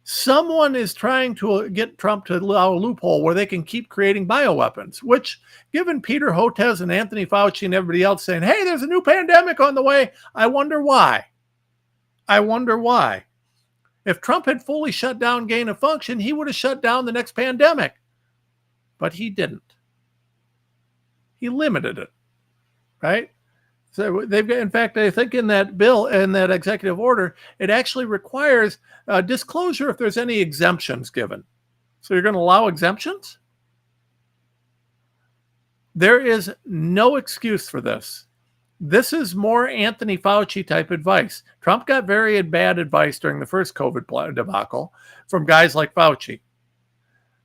Someone is trying to get Trump to allow a loophole where they can keep creating bioweapons, which, given Peter Hotez and Anthony Fauci and everybody else saying, hey, there's a new pandemic on the way, I wonder why. If Trump had fully shut down gain of function, he would have shut down the next pandemic. But he didn't. He limited it, right? So they've got, in fact, I think in that bill, in that executive order, it actually requires disclosure if there's any exemptions given. So you're going to allow exemptions? There is no excuse for this. This is more Anthony Fauci type advice. Trump got very bad advice during the first COVID debacle from guys like Fauci.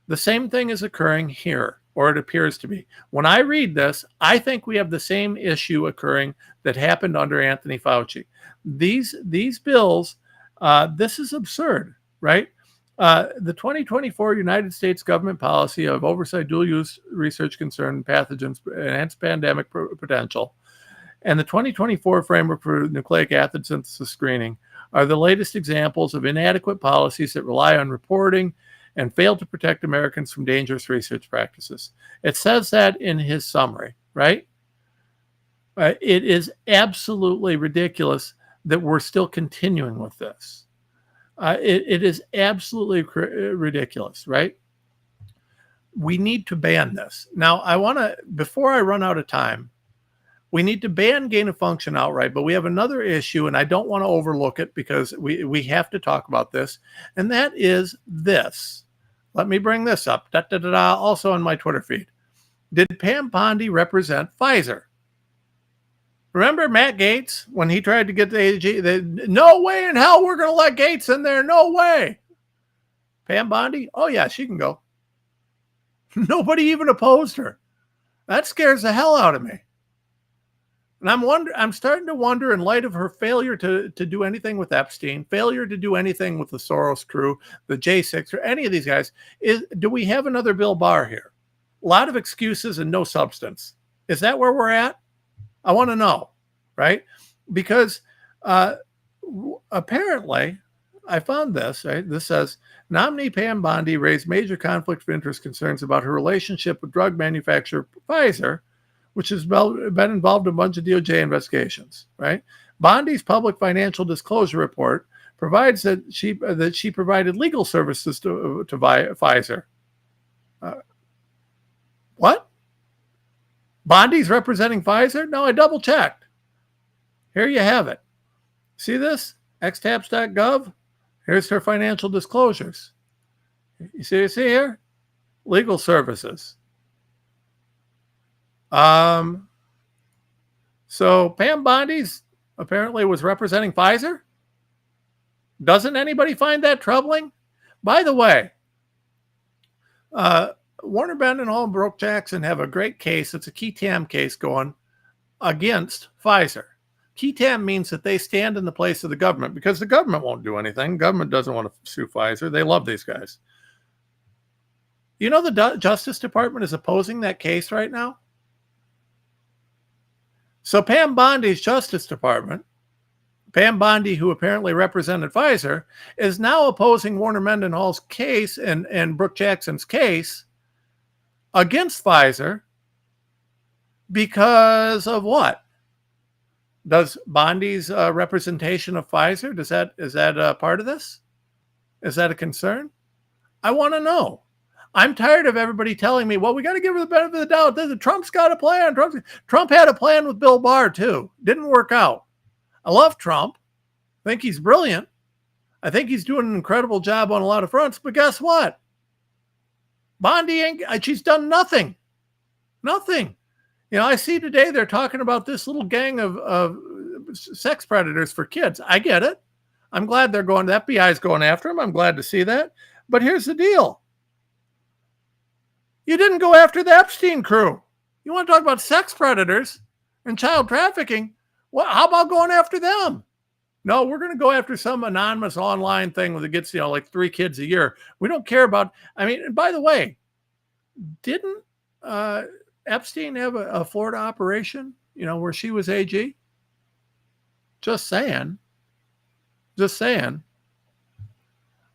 The same thing is occurring here, or it appears to be. When I read this, I think we have the same issue occurring that happened under Anthony Fauci. These bills, this is absurd, right? The 2024 United States government policy of oversight, dual-use research concern, pathogens, enhanced pandemic potential, and the 2024 framework for nucleic acid synthesis screening are the latest examples of inadequate policies that rely on reporting and fail to protect Americans from dangerous research practices. It says that in his summary, right? It is absolutely ridiculous that we're still continuing with this. It is absolutely ridiculous, right? We need to ban this. Now, I want to, before I run out of time, we need to ban gain of function outright, but we have another issue, and I don't want to overlook it because we have to talk about this, and that is this. Let me bring this up, also on my Twitter feed. Did Pam Bondi represent Pfizer? Remember Matt Gaetz when he tried to get the AG? No way in hell we're going to let Gaetz in there. No way. Pam Bondi? Oh, yeah, she can go. Nobody even opposed her. That scares the hell out of me. And I'm starting to wonder, in light of her failure to do anything with Epstein, failure to do anything with the Soros crew, the J6, or any of these guys, do we have another Bill Barr here? A lot of excuses and no substance. Is that where we're at? I want to know, right? Because apparently, I found this, right? This says, nominee Pam Bondi raised major conflict of interest concerns about her relationship with drug manufacturer Pfizer, which has been involved in a bunch of DOJ investigations, right? Bondi's public financial disclosure report provides that she provided legal services to Pfizer. What? Bondi's representing Pfizer? No, I double checked. Here you have it. See this? xtabs.gov. Here's her financial disclosures. You see here? Legal services. So Pam Bondi's apparently was representing Pfizer. Doesn't anybody find that troubling? By the way, Warner Mendenhall and Brooke Jackson have a great case. It's a KEPM case going against Pfizer. KEPM means that they stand in the place of the government because the government won't do anything. Government doesn't want to sue Pfizer. They love these guys. You know, the Justice Department is opposing that case right now. So Pam Bondi's Justice Department, Pam Bondi, who apparently represented Pfizer, is now opposing Warner Mendenhall's case and Brooke Jackson's case against Pfizer because of what? Does Bondi's representation of Pfizer, is that a part of this? Is that a concern? I want to know. I'm tired of everybody telling me, well, we got to give her the benefit of the doubt. Trump's got a plan. Trump had a plan with Bill Barr, too. Didn't work out. I love Trump. I think he's brilliant. I think he's doing an incredible job on a lot of fronts. But guess what? Bondi, she's done nothing. Nothing. You know, I see today they're talking about this little gang of sex predators for kids. I get it. I'm glad the FBI is going after them. I'm glad to see that. But here's the deal. You didn't go after the Epstein crew. You want to talk about sex predators and child trafficking? Well, how about going after them? No, we're going to go after some anonymous online thing that gets, like 3 kids a year. We don't care about, and by the way, didn't Epstein have a Florida operation, where she was AG? Just saying. Just saying.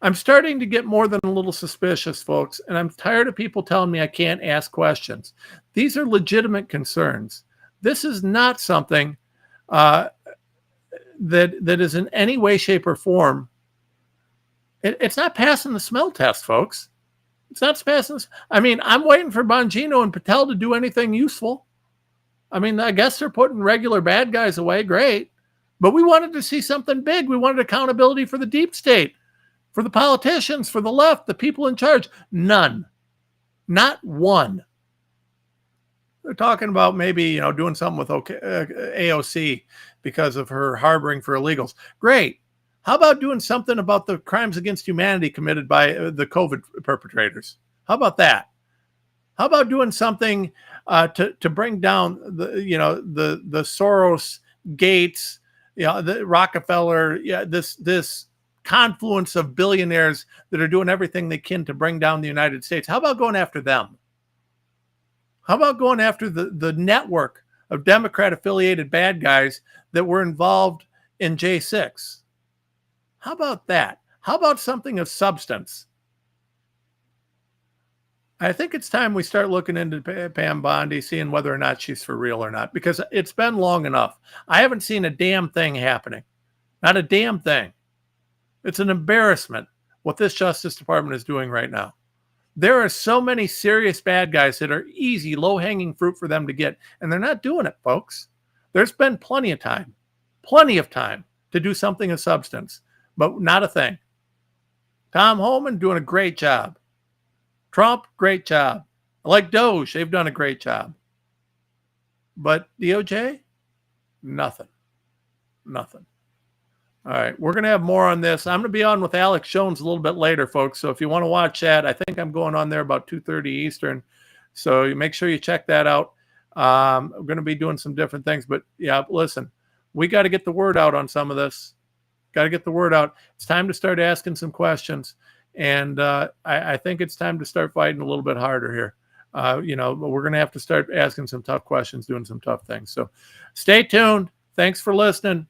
I'm starting to get more than a little suspicious, folks, and I'm tired of people telling me I can't ask questions. These are legitimate concerns. This is not something that is in any way, shape, or form. It's not passing the smell test, folks. It's not passing. I'm waiting for Bongino and Patel to do anything useful. I guess they're putting regular bad guys away. Great. But we wanted to see something big. We wanted accountability for the deep state, for the politicians, for the left, the people in charge. None. Not one. They're talking about maybe, doing something with AOC because of her harboring for illegals. Great. How about doing something about the crimes against humanity committed by the COVID perpetrators? How about that? How about doing something to bring down the Soros, Gates, the Rockefeller, this confluence of billionaires that are doing everything they can to bring down the United States? How about going after them? How about going after the network of Democrat-affiliated bad guys that were involved in J6? How about that? How about something of substance? I think it's time we start looking into Pam Bondi, seeing whether or not she's for real or not, because it's been long enough. I haven't seen a damn thing happening. Not a damn thing. It's an embarrassment what this Justice Department is doing right now. There are so many serious bad guys that are easy, low-hanging fruit for them to get, and they're not doing it, folks. There's been plenty of time to do something of substance, but not a thing. Tom Homan doing a great job. Trump, great job. I like DOGE. They've done a great job. But DOJ, nothing. Nothing. All right, we're going to have more on this. I'm going to be on with Alex Jones a little bit later, folks. So if you want to watch that, I think I'm going on there about 2:30 Eastern. So you make sure you check that out. We're going to be doing some different things. But, yeah, listen, we got to get the word out on some of this. Got to get the word out. It's time to start asking some questions. And I think it's time to start fighting a little bit harder here. We're going to have to start asking some tough questions, doing some tough things. So stay tuned. Thanks for listening.